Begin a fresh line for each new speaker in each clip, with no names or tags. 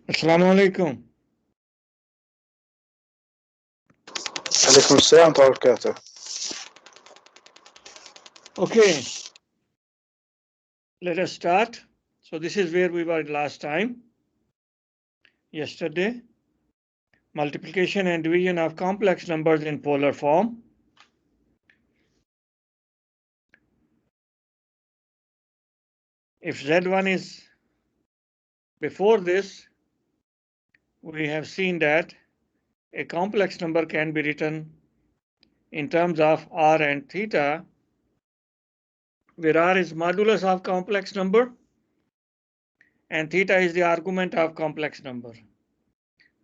Assalamu alaikum.
عليكم السلام ورحمة الله وبركاته.
Okay, let us start. So this is where we were last time, yesterday. Multiplication and division of complex numbers in polar form. If Z1 is before this, we have seen that a complex number can be written in terms of R and theta, where R is modulus of complex number and theta is the argument of complex number.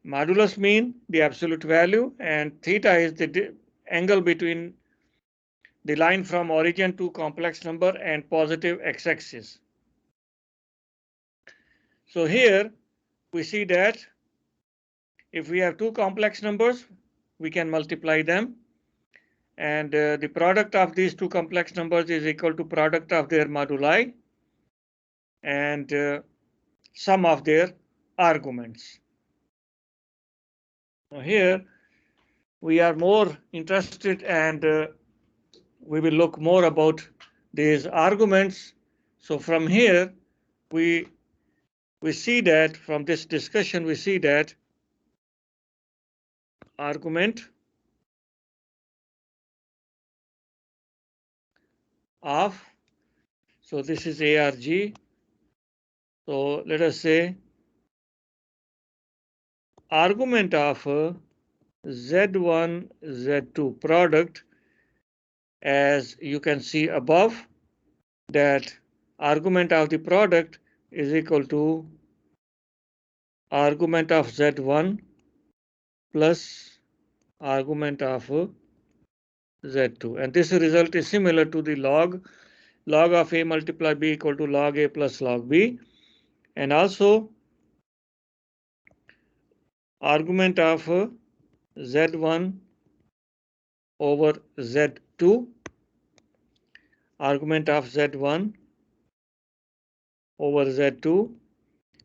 Modulus means the absolute value and theta is the angle between the line from origin to complex number and positive x-axis. So here we see that if we have two complex numbers, we can multiply them, and the product of these two complex numbers is equal to product of their moduli and sum of their arguments. Now here we are more interested and we will look more about these arguments. So from here we see that from this discussion we see that argument of, so this is ARG. So let us say argument of Z1, Z2 product, as you can see above, that argument of the product is equal to argument of Z1 plus argument of Z2. And this result is similar to the log of A multiplied B equal to log A plus log B. And also argument of Z1 over Z2, argument of Z1 over Z2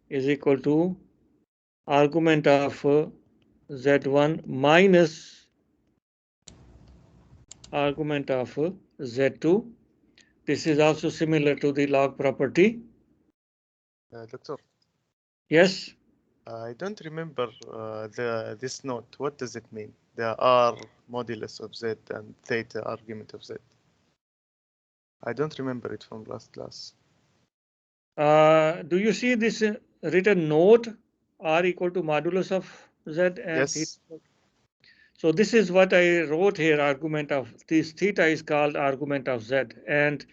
is equal to argument of Z1 minus argument of Z2. This is also similar to the log property.
Doctor.
Yes.
I don't remember this note. What does it mean? The R modulus of Z and theta argument of Z. I don't remember it from last class.
Do you see this written note R equal to modulus of Z and
yes.
theta? So this is what I wrote here, argument of this theta is called argument of Z, and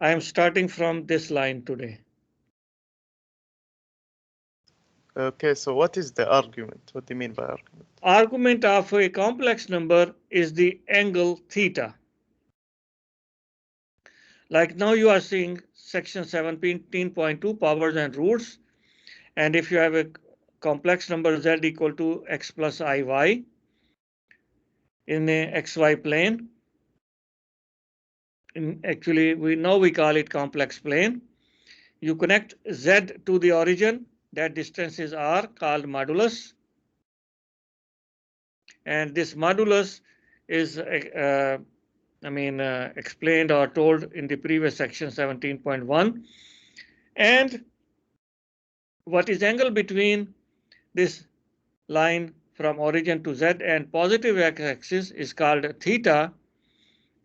I am starting from this line today.
Okay, so what is the argument? What do you mean by argument?
Argument of a complex number is the angle theta. Like now you are seeing section 17.2 powers and roots, and if you have a complex number Z equal to x plus iy in a xy plane, actually we call it complex plane. You connect Z to the origin, that distance is R, called modulus. And this modulus is explained or told in the previous section 17.1. And what is angle between this line from origin to Z and positive x-axis is called theta.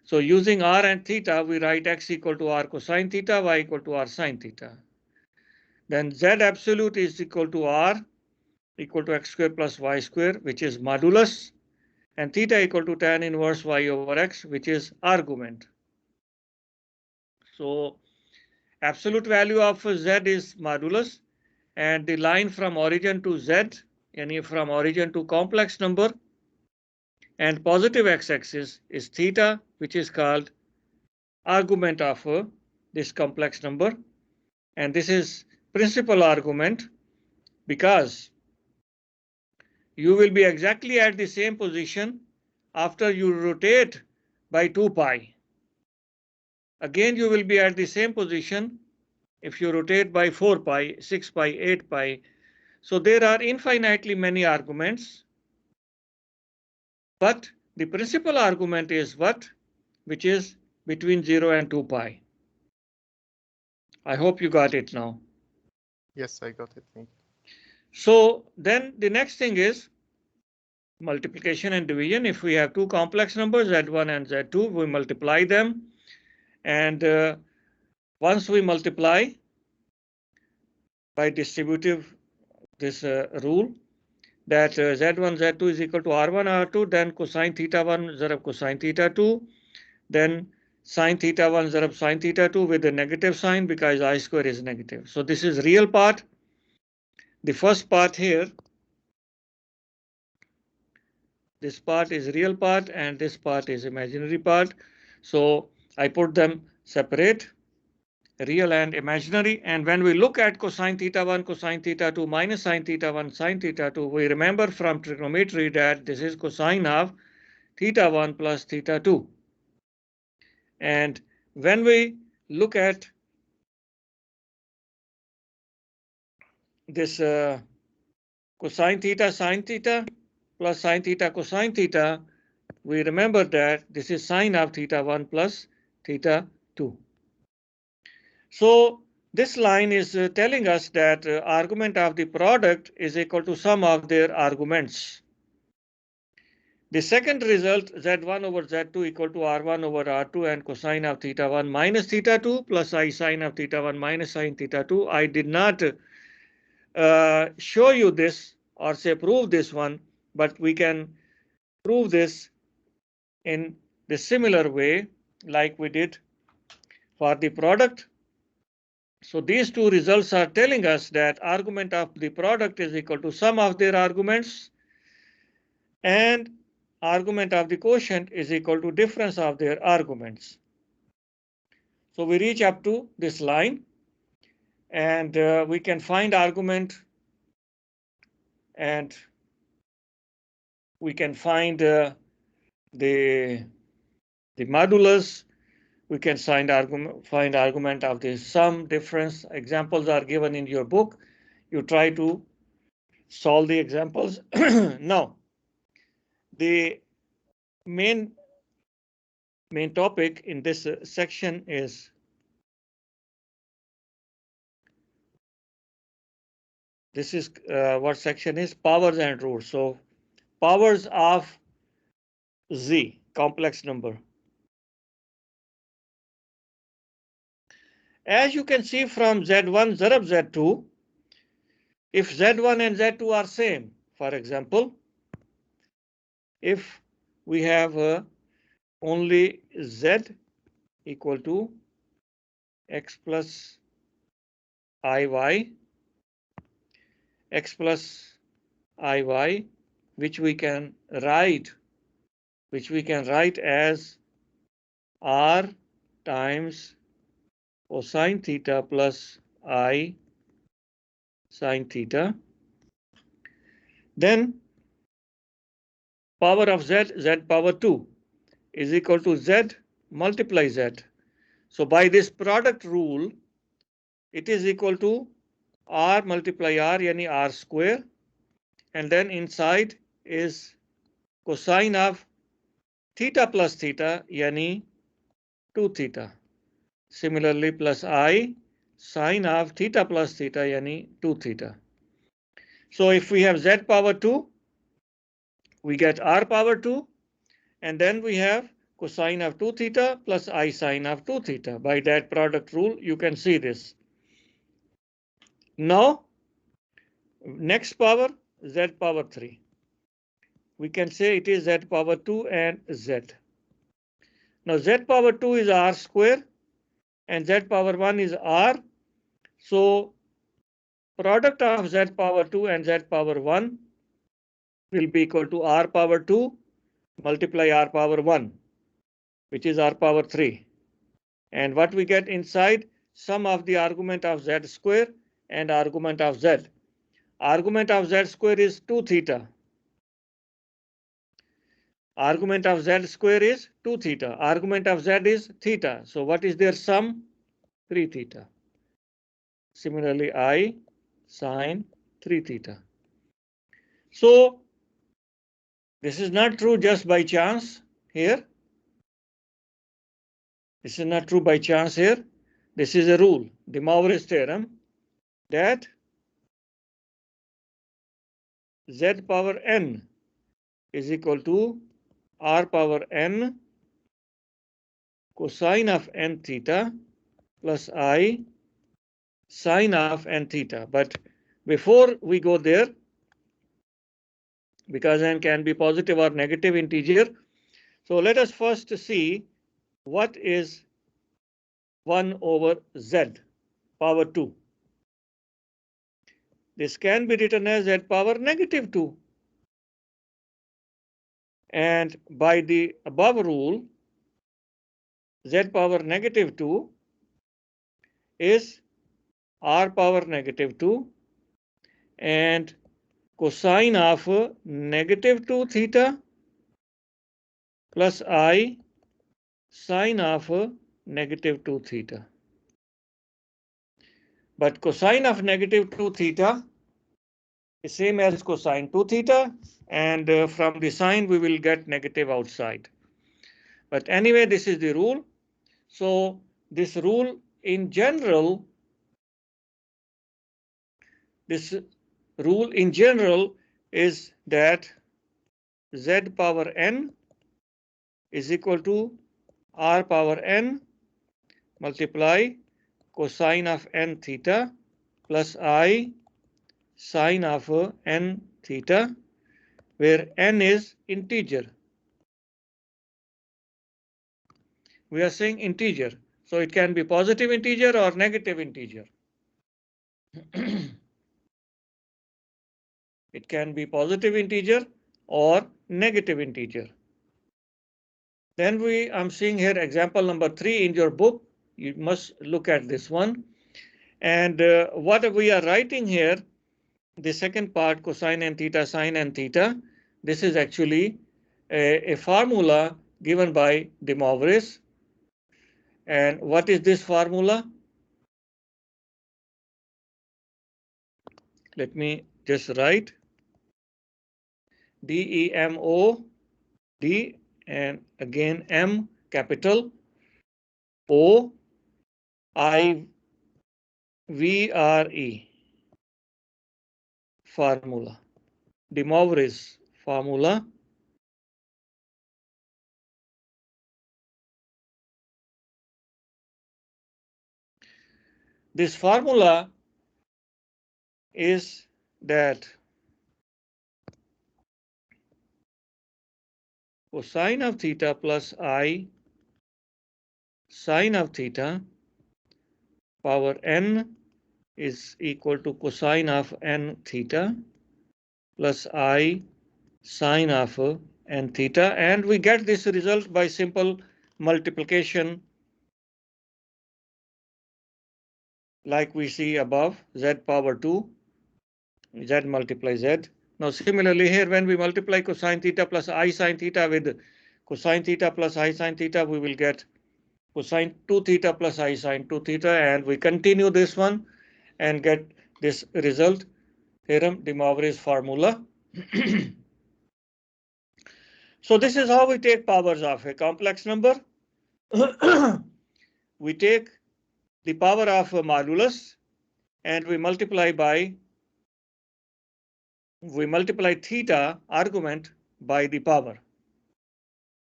So using R and theta, we write x equal to R cosine theta, y equal to R sine theta. Then Z absolute is equal to R equal to x square plus y square, which is modulus, and theta equal to tan inverse y over x, which is argument. So absolute value of Z is modulus, and the line from origin to Z, and from origin to complex number, and positive x-axis is theta, which is called argument of this complex number. And this is principal argument because you will be exactly at the same position after you rotate by 2 pi. Again, you will be at the same position if you rotate by 4 pi, 6 pi, 8 pi. So there are infinitely many arguments, but the principal argument is what? Which is between 0 and 2 pi. I hope you got it now.
Yes, I got it. Thank you.
So then the next thing is multiplication and division. If we have two complex numbers, Z1 and Z2, we multiply them. And once we multiply by distributive this rule that Z1, Z2 is equal to R1, R2, then cosine theta 1 zarab cosine theta 2, then sine theta 1 zarab sine theta 2 with a negative sign because I square is negative. So this is real part. The first part here, this part is real part and this part is imaginary part. So I put them separate, real and imaginary. And when we look at cosine theta 1, cosine theta 2 minus sine theta 1, sine theta 2, we remember from trigonometry that this is cosine of theta 1 plus theta 2. And when we look at this cosine theta sine theta plus sine theta cosine theta, we remember that this is sine of theta 1 plus theta 2. So this line is telling us that argument of the product is equal to sum of their arguments. The second result, Z1 over Z2 equal to R1 over R2 and cosine of theta 1 minus theta 2 plus I sine of theta 1 minus sine theta 2. I did not show you this or say prove this one, but we can prove this in the similar way like we did for the product. So these two results are telling us that argument of the product is equal to sum of their arguments and argument of the quotient is equal to difference of their arguments. So we reach up to this line and we can find argument and we can find the modulus. We can find argument of the sum, difference. Examples are given in your book. You try to solve the examples. Now, the main topic in this section is what section is powers and roots. So powers of Z, complex number. As you can see from Z1 zarab Z2, if Z1 and Z2 are same, for example, if we have only Z equal to X plus IY, X plus IY, which we can write as R times cosine theta plus I sine theta. Then power of Z, Z power 2 is equal to Z multiply Z. So by this product rule, it is equal to R multiply R, yani R square. And then inside is cosine of theta plus theta, yani 2 theta. Similarly, plus I sine of theta plus theta, yani 2 theta. So if we have Z power 2, we get R power 2, and then we have cosine of 2 theta plus I sine of 2 theta. By that product rule, you can see this. Now, next power, Z power 3. We can say it is Z power 2 and Z. Now, Z power 2 is R square and Z power 1 is R. So, product of Z power 2 and Z power 1 will be equal to R power 2 multiply R power 1, which is R power 3. And what we get inside, sum of the argument of Z square and argument of Z. Argument of Z square is 2 theta. Argument of Z square is 2 theta. Argument of Z is theta. So what is their sum? 3 theta. Similarly, I sine 3 theta. So this is not true just by chance here. This is not true by chance here. This is a rule, De Moivre's theorem, that z power n is equal to r power n cosine of n theta plus I sine of n theta. But before we go there, because n can be positive or negative integer, so let us first see what is 1 over z power 2. This can be written as z power negative 2. And by the above rule, z power negative 2 is r power negative 2 and cosine of negative 2 theta plus I sine of negative 2 theta. But cosine of negative 2 theta is same as cosine 2 theta, and from the sine we will get negative outside. But anyway, this is the rule. So this rule in general, is that z power n is equal to r power n multiply cosine of n theta plus I sine of n theta, where n is integer. We are saying integer, so it can be positive integer or negative integer. It can be positive integer or negative integer. Then I'm seeing here example number 3 in your book. You must look at this one. And what we are writing here, the second part, cosine n theta, sine n theta, this is actually a formula given by De Moivre's. And what is this formula? Let me just write DEMOD and again M capital O I VRE formula. De Moivre's formula. This formula is that cosine of theta plus I sine of theta power n is equal to cosine of n theta plus I sine of n theta, and we get this result by simple multiplication like we see above, z power 2, z multiply z. Now similarly here, when we multiply cosine theta plus I sine theta with cosine theta plus I sine theta, we will get cosine 2 theta plus I sine 2 theta, and we continue this one and get this result, theorem, De Moivre's formula. So this is how we take powers of a complex number. We take the power of a modulus and we multiply theta argument by the power.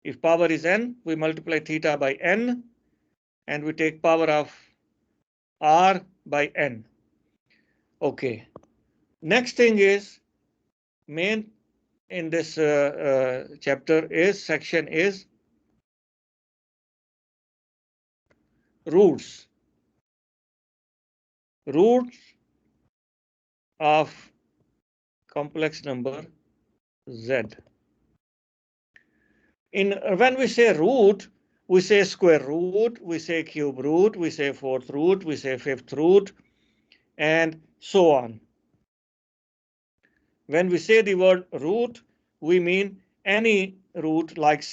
If power is n, we multiply theta by n and we take power of r by n. Okay. Next thing is main in this chapter is section is roots of complex number z. When we say root, we say square root, we say cube root, we say fourth root, we say fifth root, and so on. When we say the word root, we mean any root like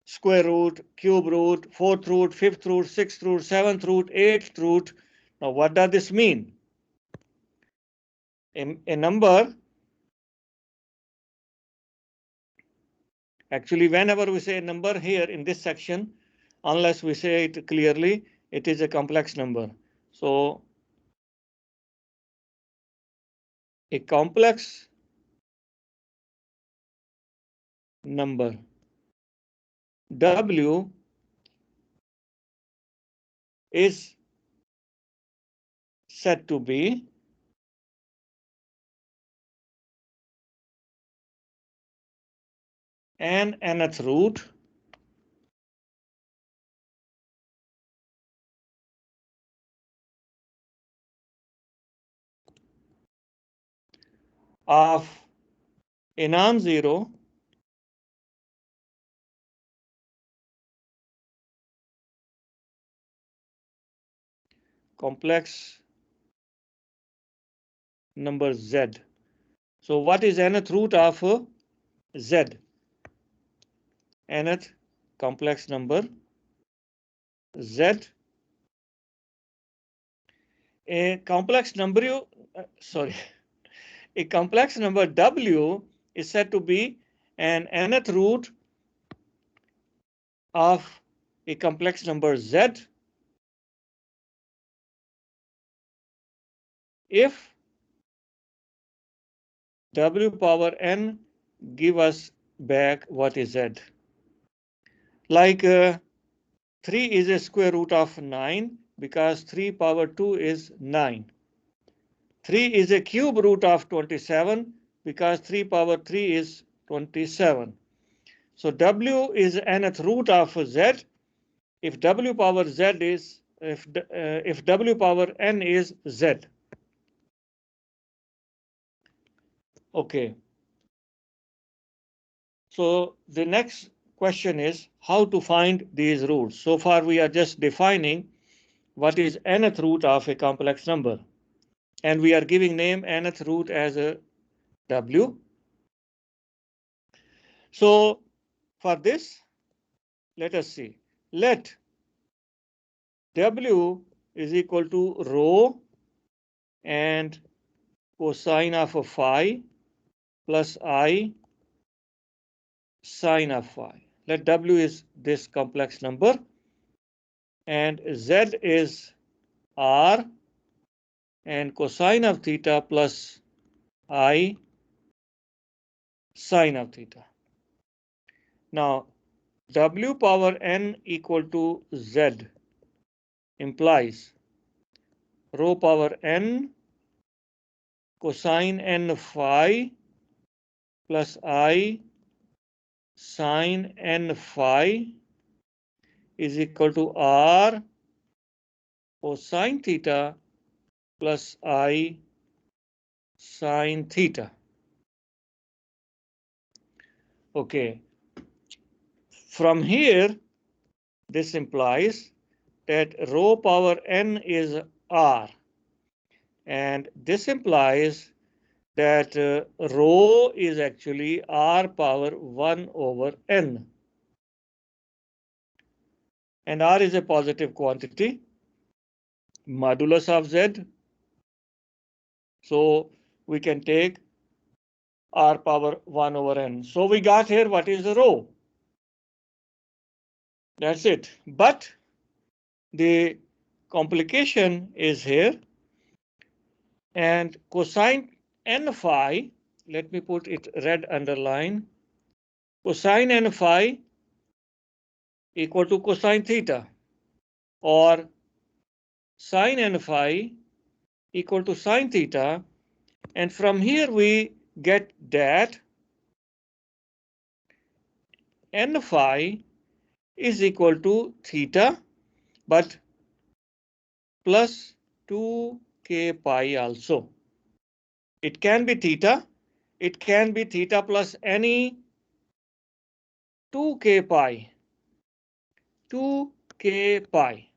square root, cube root, fourth root, fifth root, sixth root, seventh root, eighth root. Now, what does this mean? A number, actually, whenever we say a number here in this section, unless we say it clearly, it is a complex number. So a complex number W is said to be an nth root of a non-zero complex number Z. So what is nth root of Z? Nth complex number Z. A complex number, sorry, a complex number W is said to be an nth root of a complex number Z if W power n give us back what is Z. Like 3 is a square root of 9 because 3 power 2 is 9. 3 is a cube root of 27 because 3 power 3 is 27. So W is nth root of Z if W power Z is if W power n is Z. Okay. So the next question is how to find these roots. So far we are just defining what is nth root of a complex number. And we are giving name nth root as a W. So for this, let us see. Let W is equal to rho and cosine of a phi plus I sine of phi. Let W is this complex number and Z is R and cosine of theta plus I sine of theta. Now W power n equal to Z implies rho power n cosine n phi plus I sine n phi is equal to R cosine theta plus I sine theta. Okay. From here, this implies that rho power n is R. And this implies that rho is actually R power 1 over n. And R is a positive quantity, modulus of Z. So we can take R power 1 over n. So we got here what is the rho. That's it. But the complication is here. And cosine n phi, let me put it red underline. Cosine n phi equal to cosine theta or sine n phi equal to sine theta. And from here we get that n phi is equal to theta, but plus 2k pi also. It can be theta. It can be theta plus any 2k pi. 2k pi.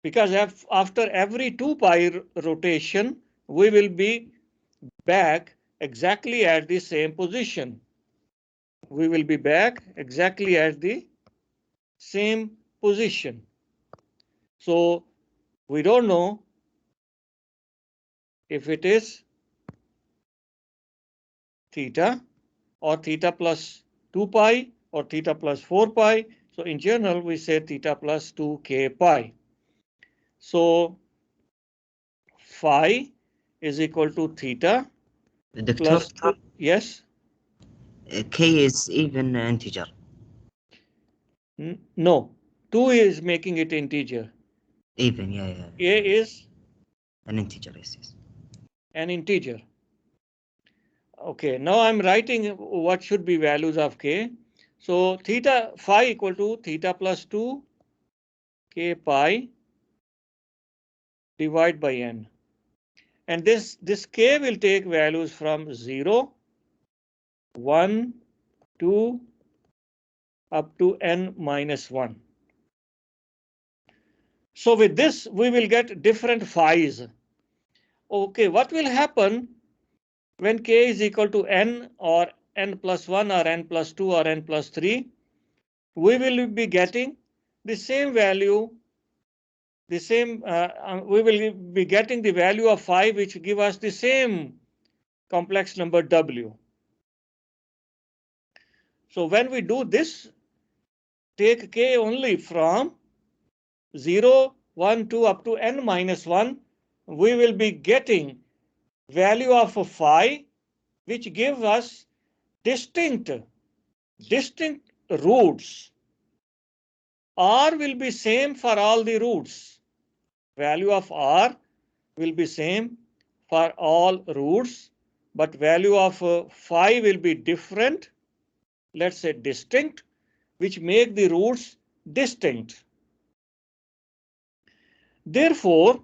Because after every 2 pi rotation, we will be back exactly at the same position. We will be back exactly at the same position. So we don't know if it is theta or theta plus 2 pi or theta plus 4 pi. So in general, we say theta plus 2k pi. So phi is equal to theta
Doctor,
plus, yes?
K is even integer.
No, 2 is making it integer.
Even, yeah.
A is
An integer, yes.
an integer. Okay, now I'm writing what should be values of k. So theta phi equal to theta plus 2 k pi divided by n. And this k will take values from 0, 1, 2, up to n minus 1. So with this, we will get different phi's. Okay, what will happen when k is equal to n or n plus 1 or n plus 2 or n plus 3? We will be getting the same value, we will be getting the value of phi which give us the same complex number w. So when we do this, take k only from 0, 1, 2 up to n minus 1, we will be getting value of phi which give us distinct roots. R will be same for all the roots. Value of R will be same for all roots, but value of phi will be different, let's say distinct, which make the roots distinct. Therefore,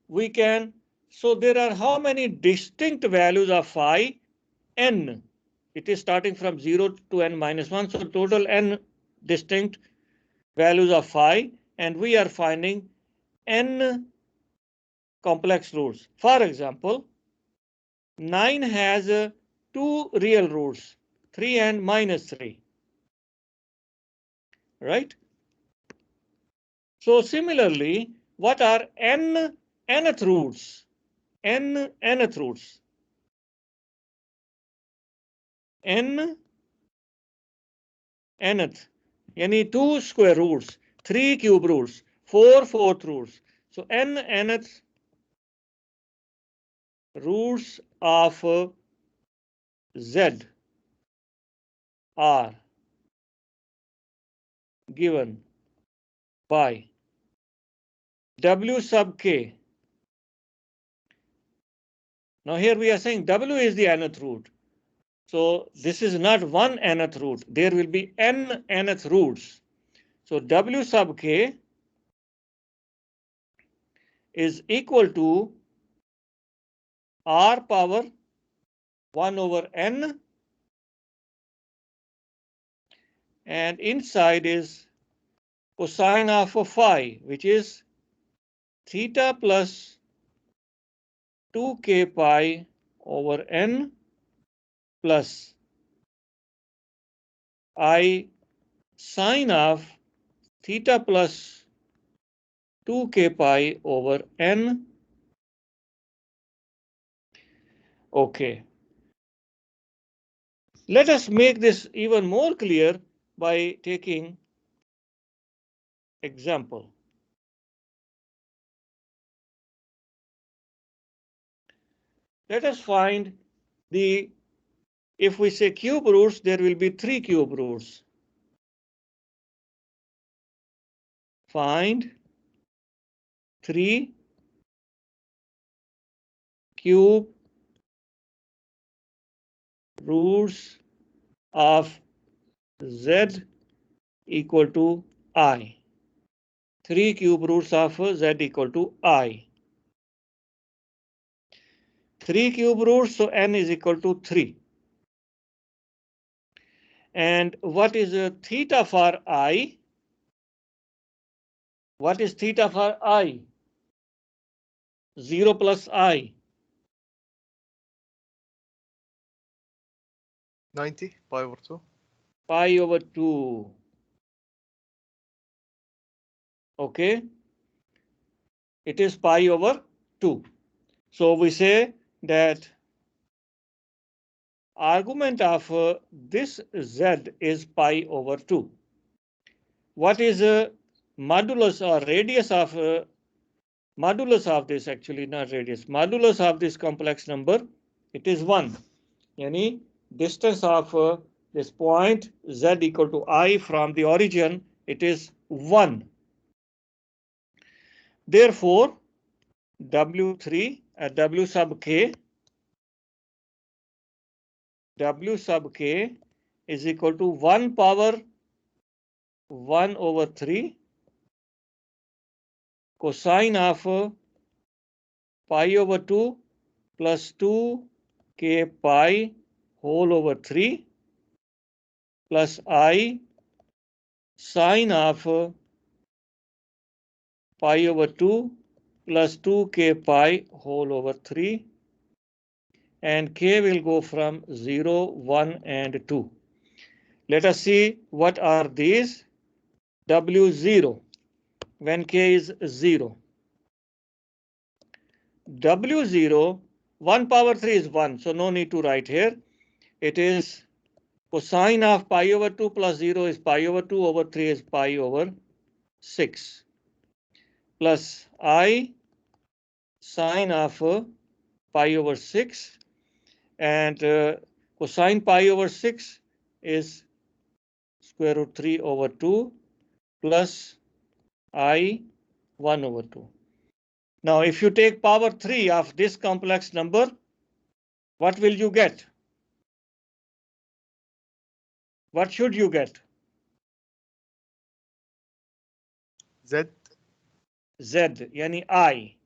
we can, so there are how many distinct values of phi? N. It is starting from 0 to n minus 1, so total n distinct values of phi, and we are finding n complex roots. For example, 9 has 2 real roots, 3 and minus 3. Right? So similarly, what are nth roots? Nth roots. Nth, yani 2 square roots, 3 cube roots, 4 fourth roots. So nth roots of Z are given by W sub k. Now here we are saying W is the nth root. So this is not one nth root. There will be nth roots. So W sub k is equal to R power 1 over n, and inside is cosine of phi, which is theta plus 2k pi over n plus I sine of theta plus 2k pi over n. Okay. Let us make this even more clear by taking example. Let us find the, if we say cube roots, there will be 3 cube roots. Find 3 cube roots of Z equal to I. 3 cube roots of Z equal to I. 3 cube roots, so n is equal to 3. And what is theta for I? What is theta for I? 0 plus I.
90 pi over 2.
Pi over 2. Okay. It is pi over 2. So we say that argument of this z is pi over 2. What is modulus or radius of modulus of this, actually not radius, modulus of this complex number? It is 1. Yani distance of this point z equal to I from the origin, it is 1. Therefore, W3 W sub k is equal to 1 power 1 over 3 cosine of pi over 2 plus 2 k pi whole over 3 plus I sine of pi over 2 plus 2 k pi whole over 3, and k will go from 0, 1 and 2. Let us see what are these. W0 when k is 0. W0, 1 power 3 is 1, so no need to write here. It is cosine of pi over 2 plus 0 is pi over 2 over 3 is pi over 6 plus I sine of pi over 6, and cosine pi over 6 is square root 3 over 2 plus I 1 over 2. Now, if you take power 3 of this complex number, what will you get? What should you get?
Z.
Z, yani I.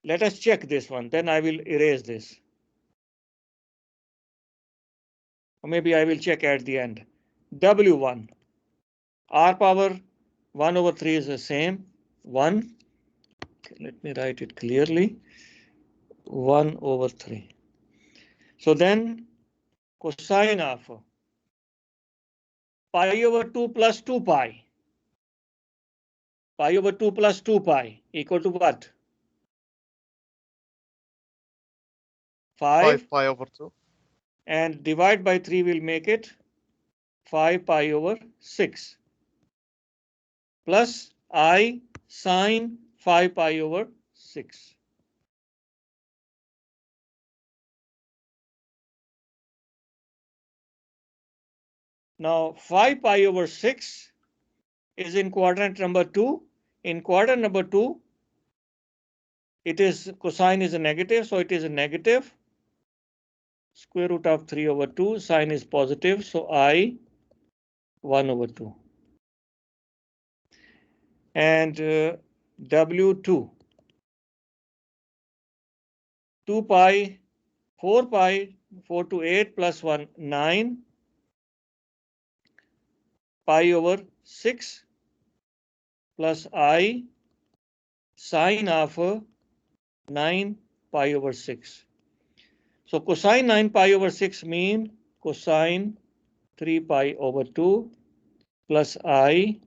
Let us check this one, then I will erase this. Or maybe I will check at the end. W1, R power 1 over 3 is the same, 1. Okay, let me write it clearly, 1 over 3. So then cosine of pi over 2 plus 2 pi. Pi over 2 plus 2 pi equal to what? 5.
5 pi over 2.
And divide by 3 will make it 5 pi over 6 plus I sine 5 pi over 6. Now 5 pi over 6 is in quadrant number 2. In quadrant number 2, it is cosine is a negative, so it is a negative square root of 3 over 2. Sine is positive, so I 1 over 2. And W2, 2 pi, 4 pi, 4 to 8 plus 1, 9 pi over 6 plus I sine of 9 pi over 6. So cosine 9 pi over 6 mean cosine 3 pi over 2 plus I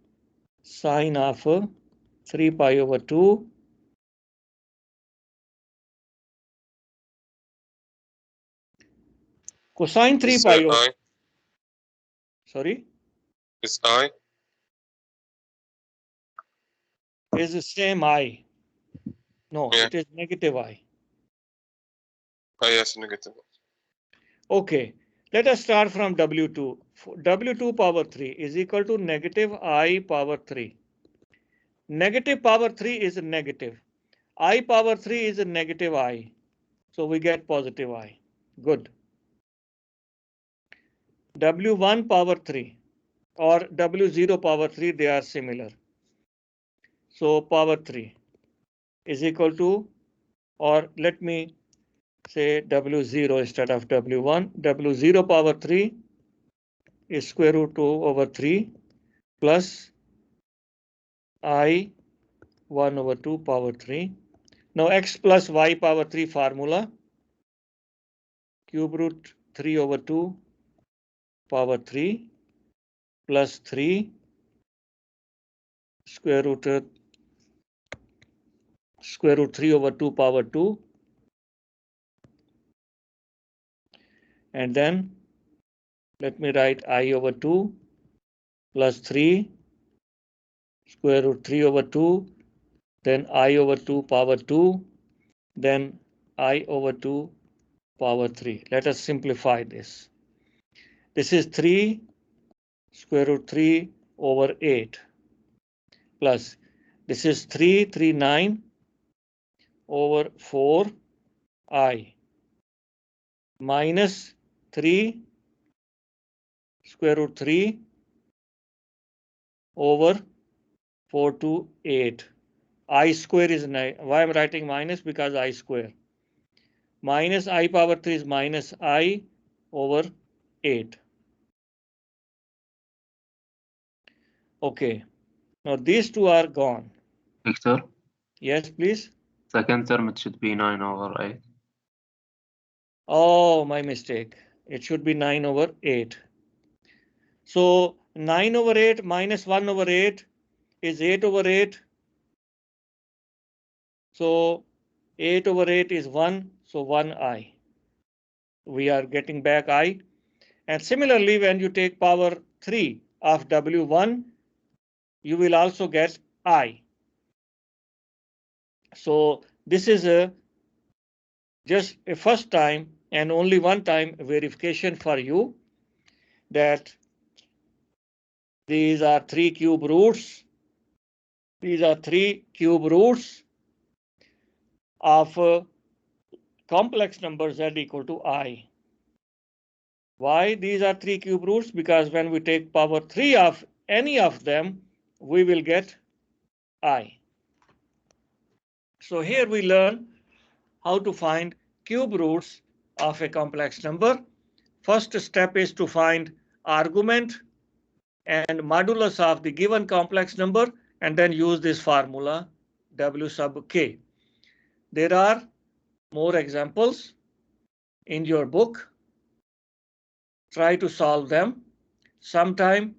sine of 3 pi over 2 cosine 3 pi over
I?
Sorry,
Is I?
is the same I. No,
Yeah.
it is negative I.
I, yes, negative.
Okay, let us start from W2. W2 power 3 is equal to negative I power 3. Negative power 3 is a negative. I power 3 is a negative I. So we get positive I. Good. W1 power 3 or W0 power 3, they are similar. So power 3 is equal to, or let me say W0 instead of W1. W0 power 3 is square root 2 over 3 plus I 1 over 2 power 3. Now x plus y power 3 formula, cube root 3 over 2 power 3 plus 3 square root square root 3 over 2 power 2. And then let me write I over 2 plus 3 square root 3 over 2, then I over 2 power 2, then I over 2 power 3. Let us simplify this. This is 3 square root 3 over 8 plus this is 339 over 4I minus 3 square root 3 over 4 to 8. I square is 9. Why I'm writing minus? Because I square. Minus I power 3 is minus I over 8. Okay. Now these two are gone.
Victor,
Yes, please.
second term it should be 9 over 8.
Oh, my mistake. It should be 9 over 8. So 9 over 8 minus 1 over 8 is 8 over 8. So 8 over 8 is 1. So 1I. We are getting back I. And similarly, when you take power 3 of W1, you will also get I. So this is just a first time and only one time verification for you that these are 3 cube roots. These are 3 cube roots of complex number z equal to I. Why these are 3 cube roots? Because when we take power 3 of any of them, we will get I. So here we learn how to find cube roots of a complex number. First step is to find argument and modulus of the given complex number and then use this formula W sub k. There are more examples in your book. Try to solve them. Sometime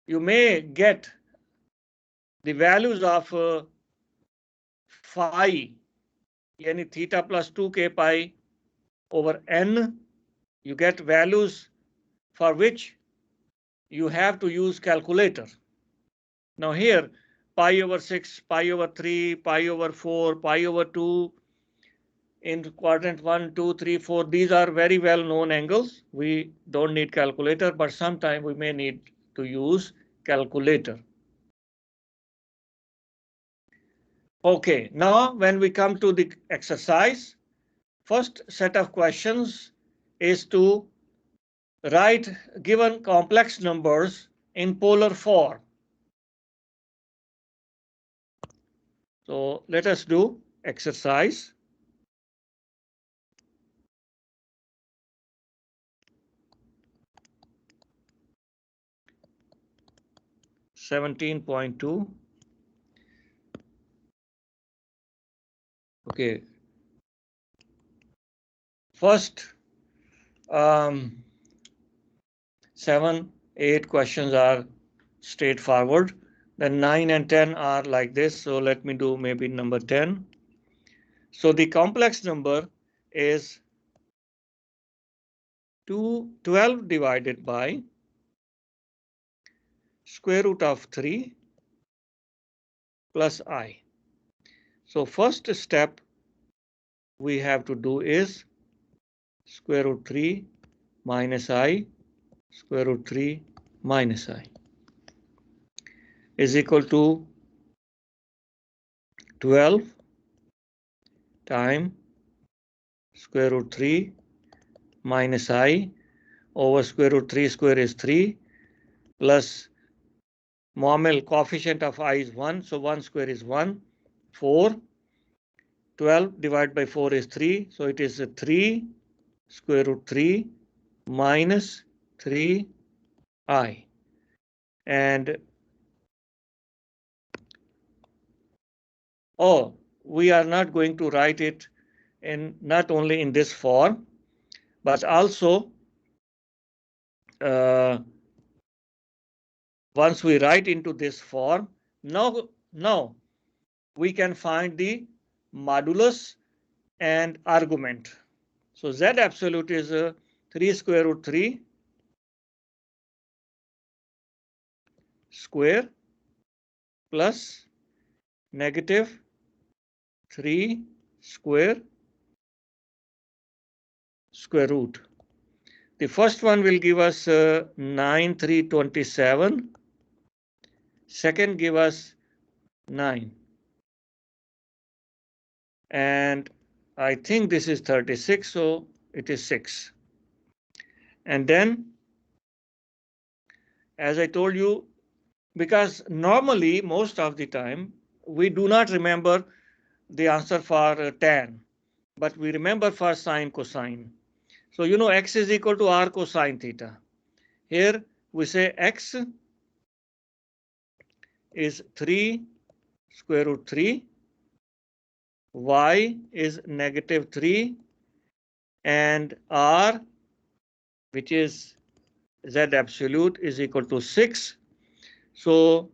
you may get the values of phi, yani theta plus 2k pi over n. You get values for which you have to use calculator. Now here, pi over 6, pi over 3, pi over 4, pi over 2, in quadrant 1, 2, 3, 4, these are very well known angles. We don't need calculator, but sometime we may need to use calculator. Okay, now when we come to the exercise, first set of questions is to write given complex numbers in polar form. So let us do exercise. (17.2). Okay. First 7, 8 questions are straightforward. Then 9 and 10 are like this. So let me do maybe number 10. So the complex number is 12 divided by square root of 3 plus I. So first step we have to do is square root 3 minus I square root 3 minus I is equal to 12 times square root 3 minus I over square root 3 square is 3 plus Mommel coefficient of I is 1. So 1 square is 1, 4. 12 divided by 4 is 3. So it is 3 square root 3 minus 3I. And we are not going to write it in not only in this form, but also once we write into this form, now we can find the modulus, and argument. So z absolute is 3 square root 3 square plus negative 3 square root. The first one will give us 9, 3, 27. Second give us 9. And I think this is 36, so it is 6. And then, as I told you, because normally most of the time we do not remember the answer for tan, but we remember for sine, cosine. So you know x is equal to r cosine theta. Here we say x is 3 square root 3, y is negative 3, and r, which is z absolute, is equal to 6. So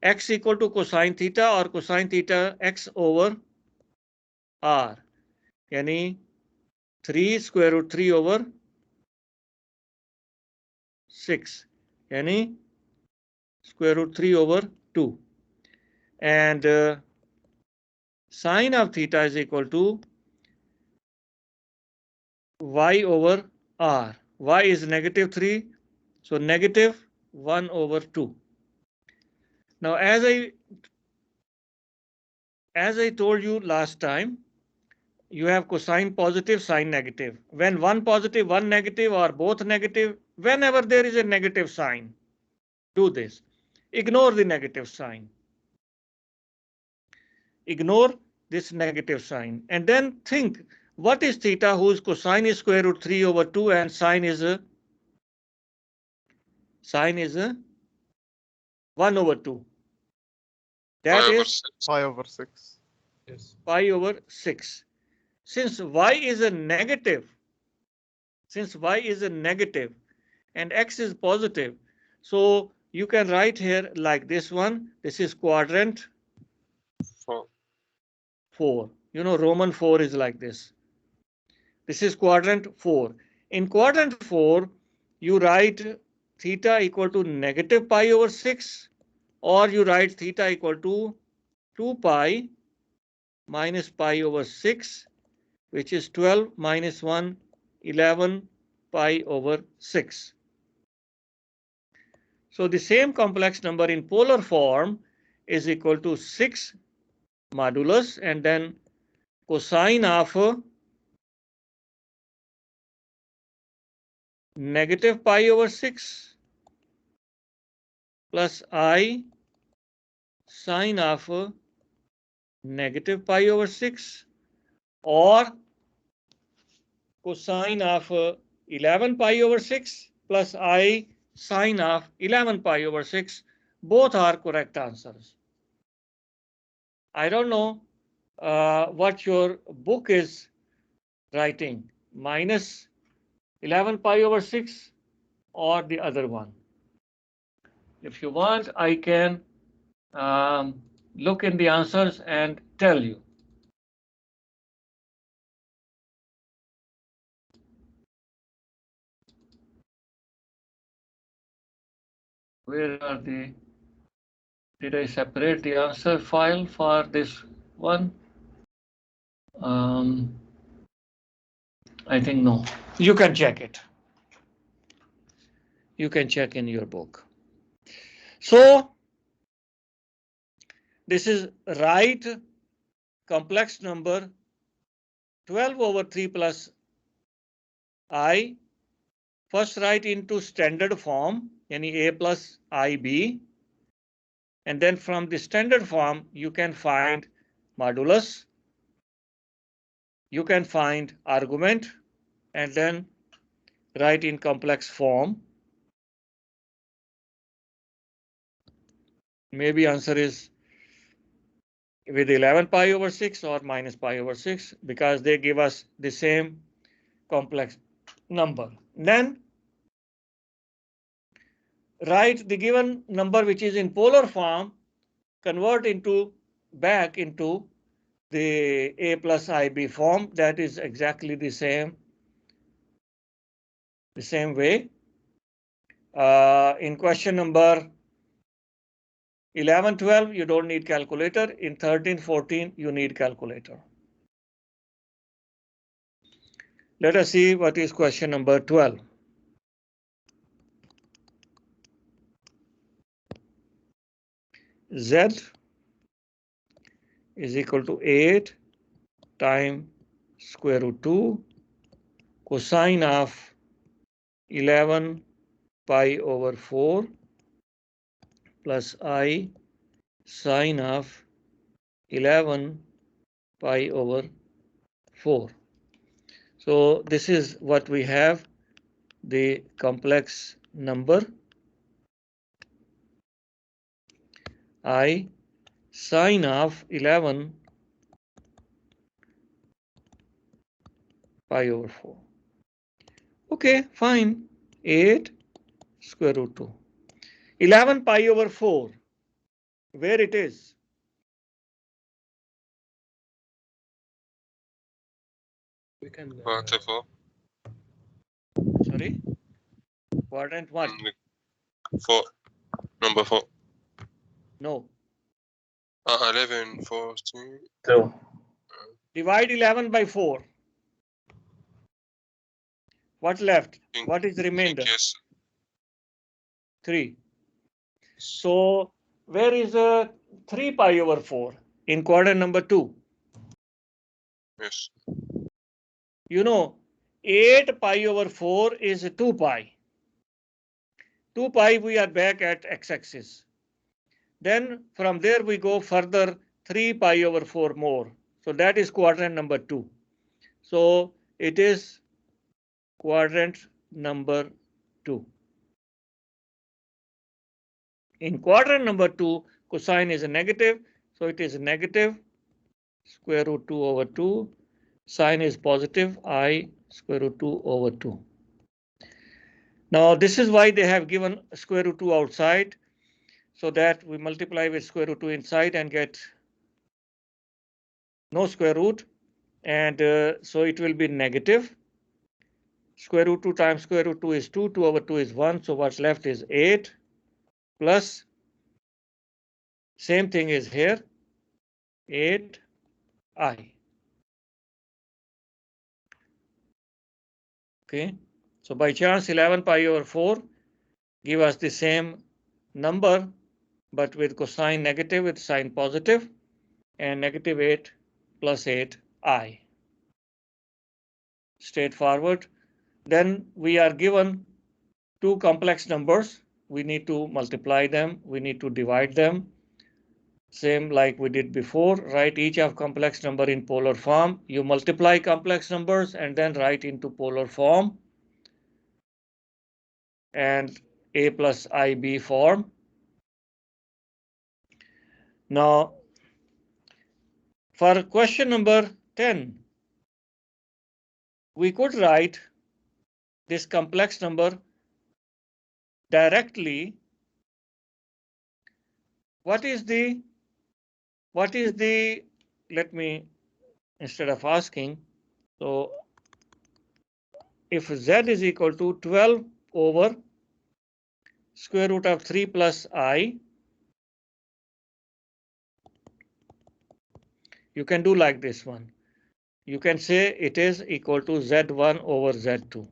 x equal to cosine theta or cosine theta x over r, yani 3 square root 3 over 6, yani square root 3 over 2. And sine of theta is equal to y over r. Y is negative 3, so negative 1 over 2. Now, as I told you last time, you have cosine positive, sine negative. When one positive, one negative, or both negative, whenever there is a negative sign, do this. Ignore the negative sign. Ignore this negative sign. And then think, what is theta whose cosine is square root 3 over 2 and sine is 1 over 2? That is
pi over 6.
Yes.
pi over 6. Since y is a negative, and x is positive, so you can write here like this one. This is quadrant 4. You know, Roman 4 is like this. This is quadrant 4. In quadrant 4, you write theta equal to negative pi over 6, or you write theta equal to 2 pi minus pi over 6, which is 12 minus 1, 11 pi over 6. So the same complex number in polar form is equal to 6 modulus and then cosine of negative pi over 6 plus I sine of negative pi over 6, or cosine of 11 pi over 6 plus I sine of 11 pi over 6. Both are correct answers. I don't know what your book is writing, minus 11 pi over 6 or the other one. If you want, I can look in the answers and tell you. Where are the, did I separate the answer file for this one? I think no. You can check it. You can check in your book. So this is right complex number 12 over 3 plus I. First write into standard form, yani a plus ib. And then from the standard form, you can find modulus, you can find argument, and then write in complex form. Maybe answer is with 11 pi over 6 or minus pi over 6, because they give us the same complex number. Then write the given number which is in polar form, convert into back into the a plus ib form. That is exactly the same way. In question number 11, 12, you don't need calculator. In 13, 14, you need calculator. Let us see what is question number 12. Z is equal to 8 times square root 2 cosine of 11 pi over 4 plus I sine of 11 pi over 4. So this is what we have, the complex number I sine of 11 pi over 4. Okay, fine. 8 square root 2. 11 pi over 4. Where it is?
We can.
Quadrant 4.
Sorry? Quadrant what?
4. Number 4.
No.
11, 14.
So,
Divide 11 by 4. What left? What is the remainder?
Yes.
3. So where is 3 pi over 4? In quadrant number 2.
Yes.
You know, 8 pi over 4 is 2 pi. 2 pi, we are back at x-axis. Then from there we go further 3 pi over 4 more. So that is quadrant number 2. So it is quadrant number 2. In quadrant number 2, cosine is a negative. So it is negative square root 2 over 2. Sine is positive, I square root 2 over 2. Now this is why they have given square root 2 outside, so that we multiply with square root 2 inside and get no square root, and so it will be negative. Square root 2 times square root 2 is 2, 2 over 2 is 1, so what's left is 8 plus, same thing is here, 8i. Okay, so by chance 11 pi over 4 give us the same number, but with cosine negative, with sine positive, and negative 8 plus 8i. Straightforward. Then we are given two complex numbers. We need to multiply them. We need to divide them. Same like we did before. Write each of complex number in polar form. You multiply complex numbers and then write into polar form and a plus ib form. Now, for question number 10, we could write this complex number directly. What is the, let me, instead of asking, so if z is equal to 12 over square root of 3 plus I, you can do like this one. You can say it is equal to z1 over z2,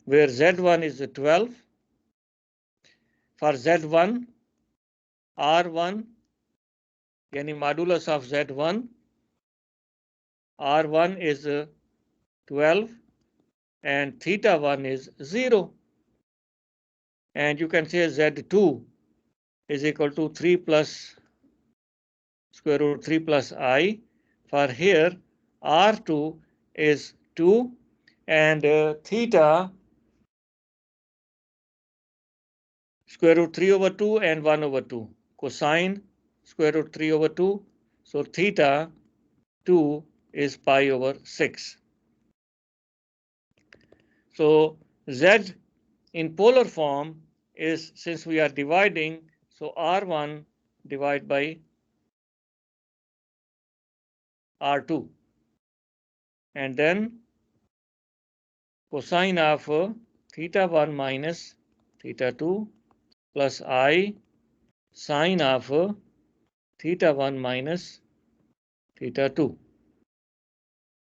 where z1 is 12. For z1, r1, yani modulus of z1, r1 is 12 and theta 1 is 0. And you can say z2 is equal to 3 plus square root 3 plus I. For here, r2 is 2 and theta square root 3 over 2 and 1 over 2. Cosine square root 3 over 2. So theta 2 is pi over 6. So z in polar form is, since we are dividing, so r1 divided by R2. And then cosine of theta 1 minus theta 2 plus I sine of theta 1 minus theta 2.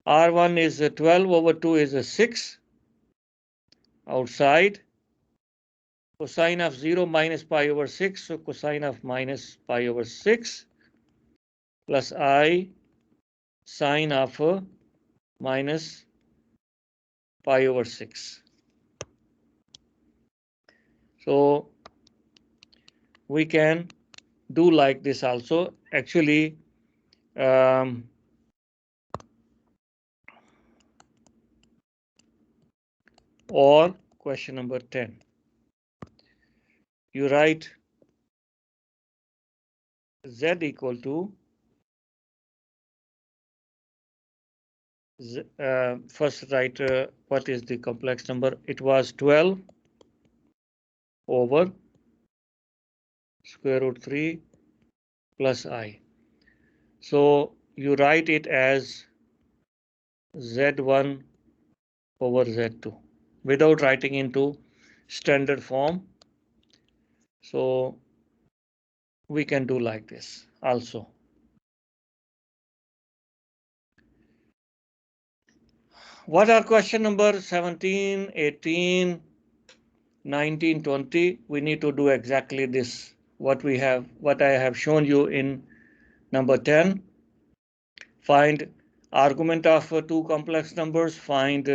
R1 is 12 over 2 is 6 outside. Cosine of 0 minus pi over 6, so cosine of minus pi over 6 plus I sine of minus pi over 6. So we can do like this also. Actually, or question number 10. You write z equal to first write what is the complex number. It was 12 over square root 3 plus I. So you write it as z1 over z2 without writing into standard form. So we can do like this also. What are question number 17, 18, 19, 20? We need to do exactly this. What I have shown you in number 10. Find argument of two complex numbers, find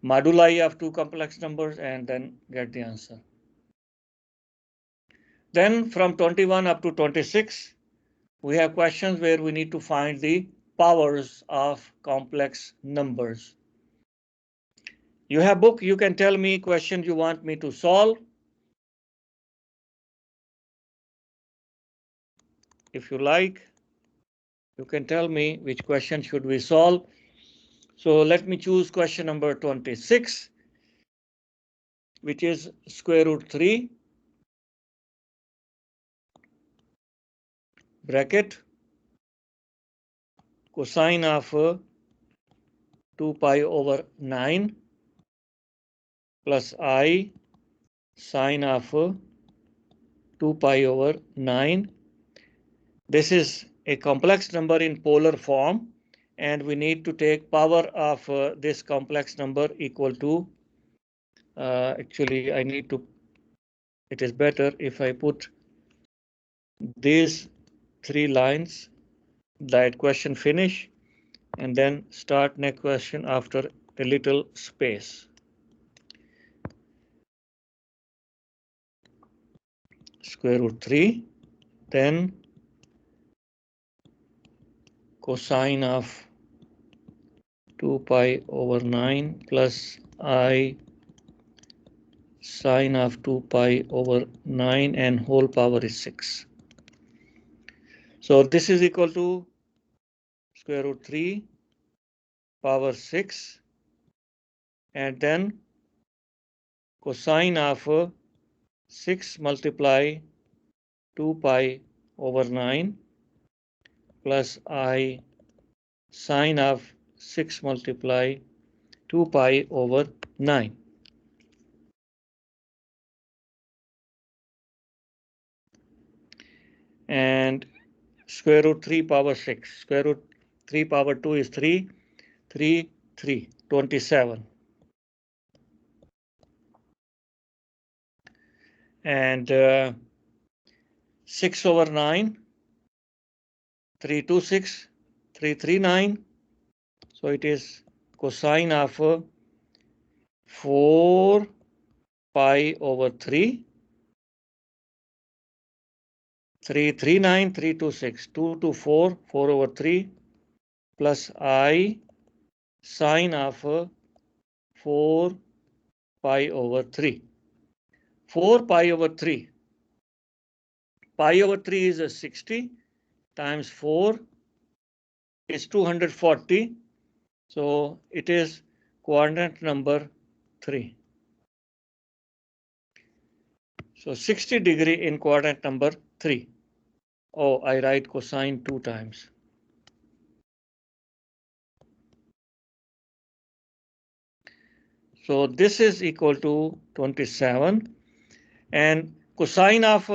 moduli of two complex numbers, and then get the answer. Then from 21 up to 26, we have questions where we need to find the powers of complex numbers. You have book, you can tell me questions you want me to solve. If you like, you can tell me which question should we solve. So let me choose question number 26, which is square root 3 bracket cosine of 2 pi over 9 plus I sine of 2 pi over 9. This is a complex number in polar form, and we need to take power of this complex number equal to, actually I need to, it is better if I put these three lines, that question finish, and then start next question after a little space. Square root 3, then cosine of 2 pi over 9 plus I sine of 2 pi over 9 and whole power is 6. So this is equal to square root 3 power 6, and then cosine of 6 multiply 2 pi over 9 plus I sine of 6 multiply 2 pi over 9. And square root 3 power 6. Square root 3 power 2 is 3. 3, 3, 27. And 6 over 9, 326, 339. So it is cosine of 4 pi over 3. 339, 326, 224, 4 over 3 plus I sine of 4 pi over 3. 4 pi over 3. Pi over 3 is a 60 times 4 is 240. So it is quadrant number 3. So 60 degree in quadrant number 3. Oh, I write cosine 2 times. So this is equal to 27, and cosine of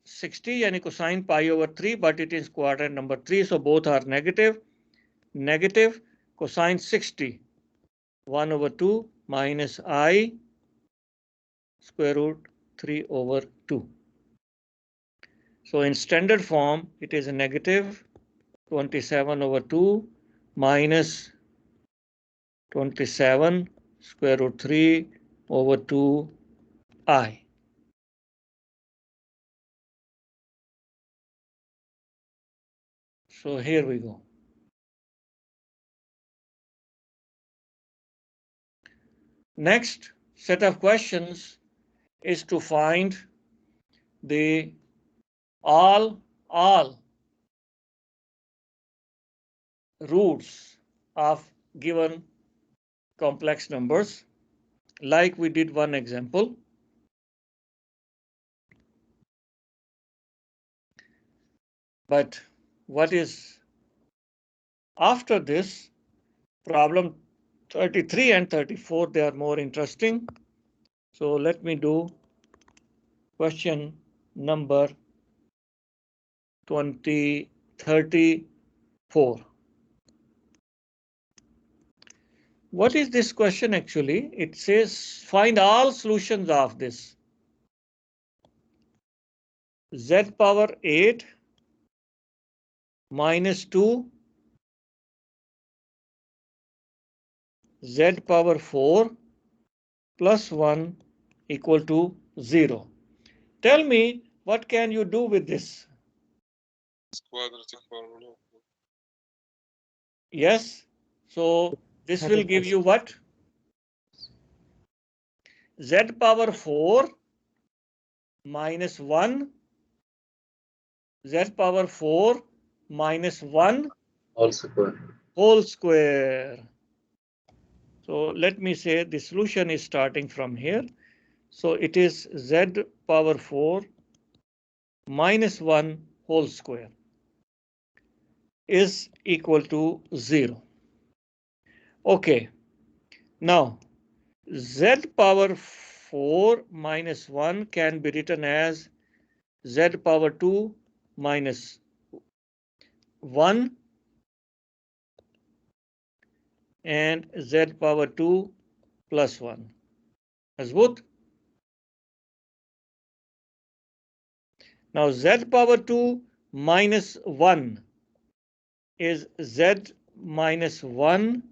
60 and cosine pi over 3, but it is quadrant number 3, so both are negative. Negative cosine 60, 1 over 2 minus I square root 3 over 2. So in standard form, it is a negative 27 over 2 minus 27 square root 3 over 2I. So here we go. Next set of questions is to find the all roots of given complex numbers, like we did one example. But what is after this? Problem 33 and 34, they are more interesting. So let me do question number 34. What is this question actually? It says find all solutions of this. Z power 8 minus 2 Z power 4 plus 1 equal to 0. Tell me, what can you do with this?
It's quadratic formula.
Yes. So this will give you what? Z power 4 minus 1. Z power 4 minus 1 whole square. So let me say the solution is starting from here. So it is Z power 4 minus 1 whole square is equal to 0. Okay. Now Z power 4 minus 1 can be written as Z power 2 minus 1 and Z power 2 plus 1. Mazboot. Now Z power 2 minus 1 is Z minus 1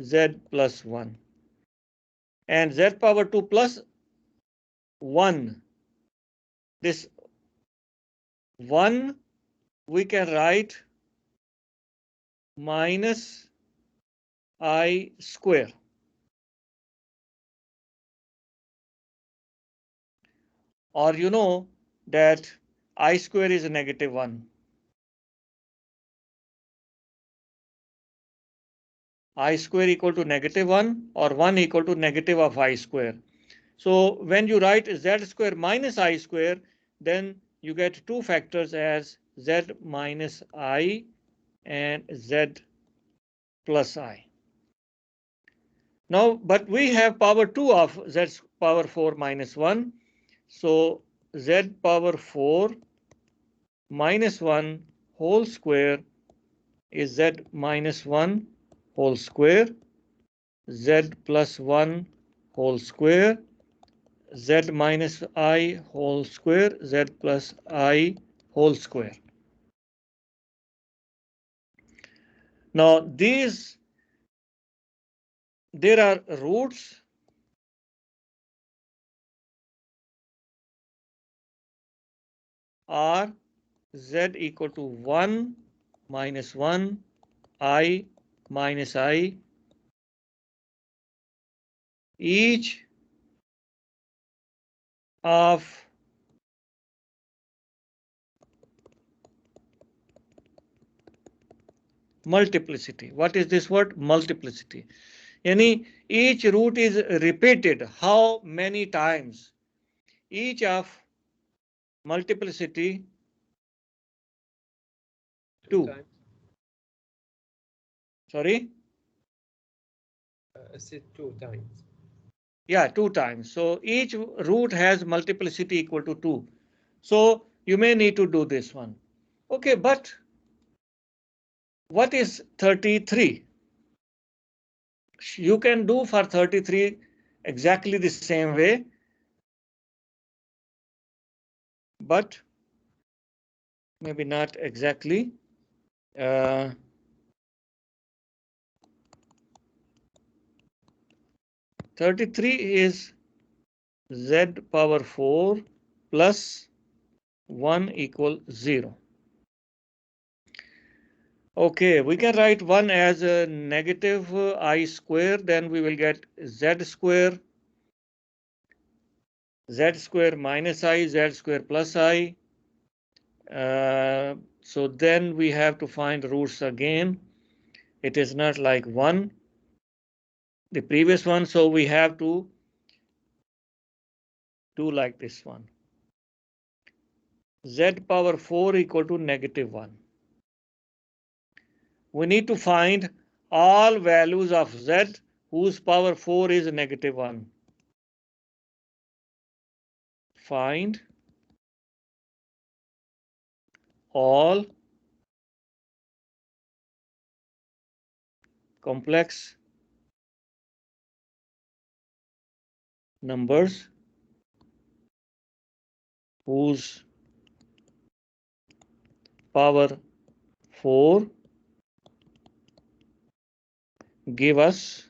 Z plus 1. And Z power 2 plus 1, this 1 we can write minus I square. Or you know that I square is a negative 1. I square equal to negative 1 or 1 equal to negative of I square. So when you write Z square minus I square, then you get two factors as Z minus I and Z plus I. Now, but we have power 2 of Z power 4 minus 1. So Z power 4 minus 1 whole square is Z minus 1 whole square, Z plus 1 whole square, Z minus I whole square, Z plus I whole square. Now there are roots are Z equal to 1 minus 1 I minus I, each of multiplicity. What is this word? Multiplicity. Yani each root is repeated how many times? Each of multiplicity 2.
times.
Sorry?
I said 2 times.
Yeah, 2 times. So each root has multiplicity equal to 2. So you may need to do this one. Okay, but what is 33? You can do for 33 exactly the same way, but maybe not exactly. 33 is z power 4 plus 1 equal 0. Okay, we can write 1 as a negative I square, then we will get z square minus I, z square plus I. So then we have to find roots again. It is not like 1, the previous one, so we have to do like this one. Z power 4 equal to negative 1. We need to find all values of z whose power 4 is negative 1. Find all complex numbers whose power 4 give us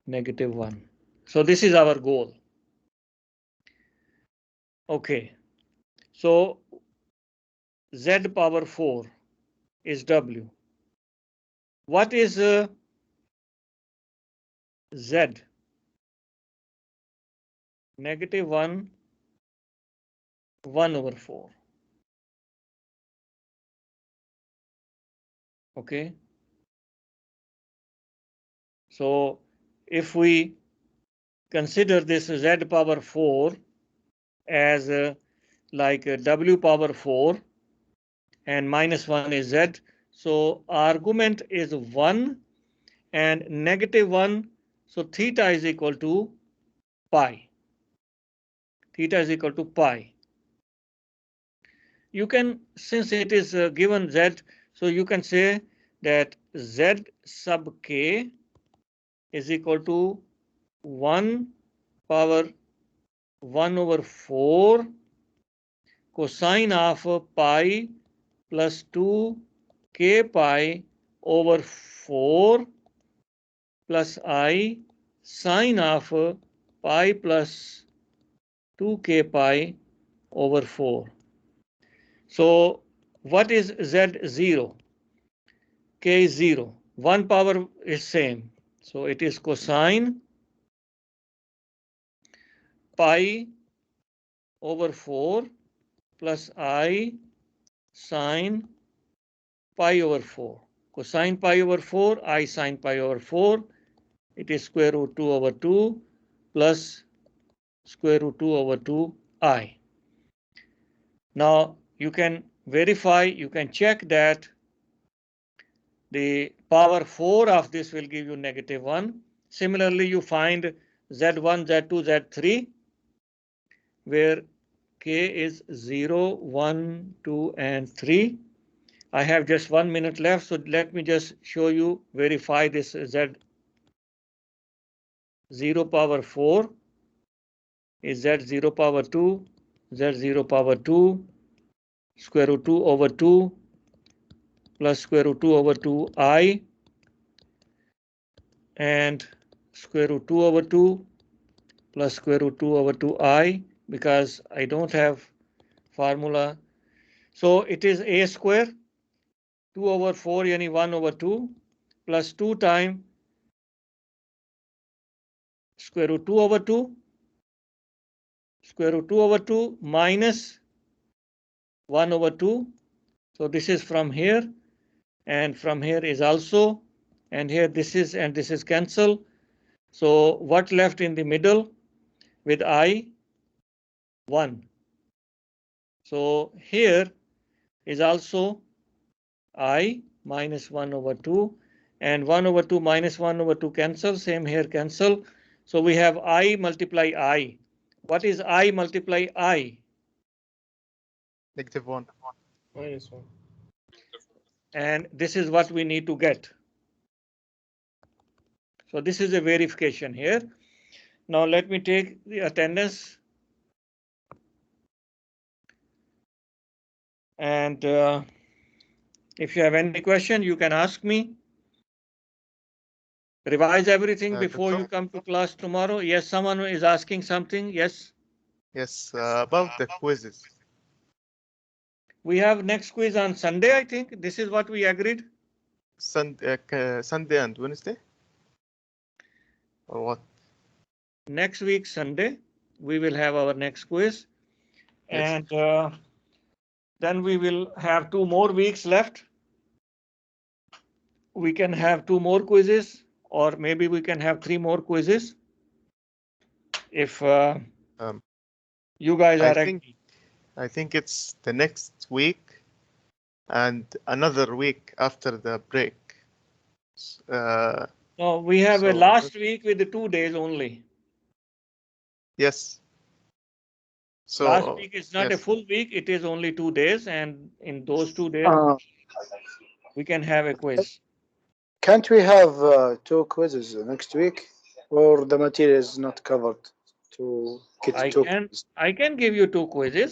negative 1. So this is our goal. Okay, so z power 4 is w. What is z? Negative 1, 1 over 4. Okay. So if we consider this z power 4 as like w power 4 and minus 1 is z. So argument is 1 and negative 1. So theta is equal to pi. Theta is equal to pi. You can, since it is given z, so you can say that z sub k is equal to 1 power 1 over 4 cosine of pi plus 2 k pi over 4 plus I sine of pi plus 2k pi over 4. So what is z0? K is 0. 1 power is same. So it is cosine pi over 4 plus I sine pi over 4. Cosine pi over 4, I sine pi over 4. It is square root 2 over 2 plus square root 2 over 2 I. Now you can verify, you can check that the power 4 of this will give you negative 1. Similarly, you find z1, z2, z3 where k is 0, 1, 2, and 3. I have just 1 minute left, so let me just show you, verify this z0 power 4 is z0 power 2, z0 power 2, square root 2 over 2 plus square root 2 over 2I and square root 2 over 2 plus square root 2 over 2I, because I don't have formula. So it is a square 2 over 4 yani 1 over 2 plus 2 times square root 2 over 2 square root 2 over 2 minus 1 over 2. So this is from here and from here is also, and here this is, and this is cancel. So what left in the middle with I? 1. So here is also I minus 1 over 2 and 1 over 2 minus 1 over 2 cancel, same here cancel. So we have I multiply I. What is I multiply I?
-1.
-1.
And this is what we need to get. So this is a verification here. Now let me take the attendance. And if you have any question, you can ask me. Revise everything before
Doctor?
you come to class tomorrow. Yes, someone is asking something. Yes.
Yes, about the quizzes.
We have next quiz on Sunday, I think. This is what we agreed.
Sunday and Wednesday? Or what?
Next week, Sunday, we will have our next quiz.
Yes.
And then we will have 2 more weeks left. We can have 2 more quizzes, or maybe we can have 3 more quizzes. If you guys are
I think it's the next week and another week after the break.
No, we have a
So-
last week with the 2 days only.
Yes. So
Last week is not a
yes.
full week, it is only 2 days, and in those 2 days we can have a quiz.
Can't we have 2 quizzes next week, or the material is not covered to get 2 quizzes?
I can give you 2 quizzes.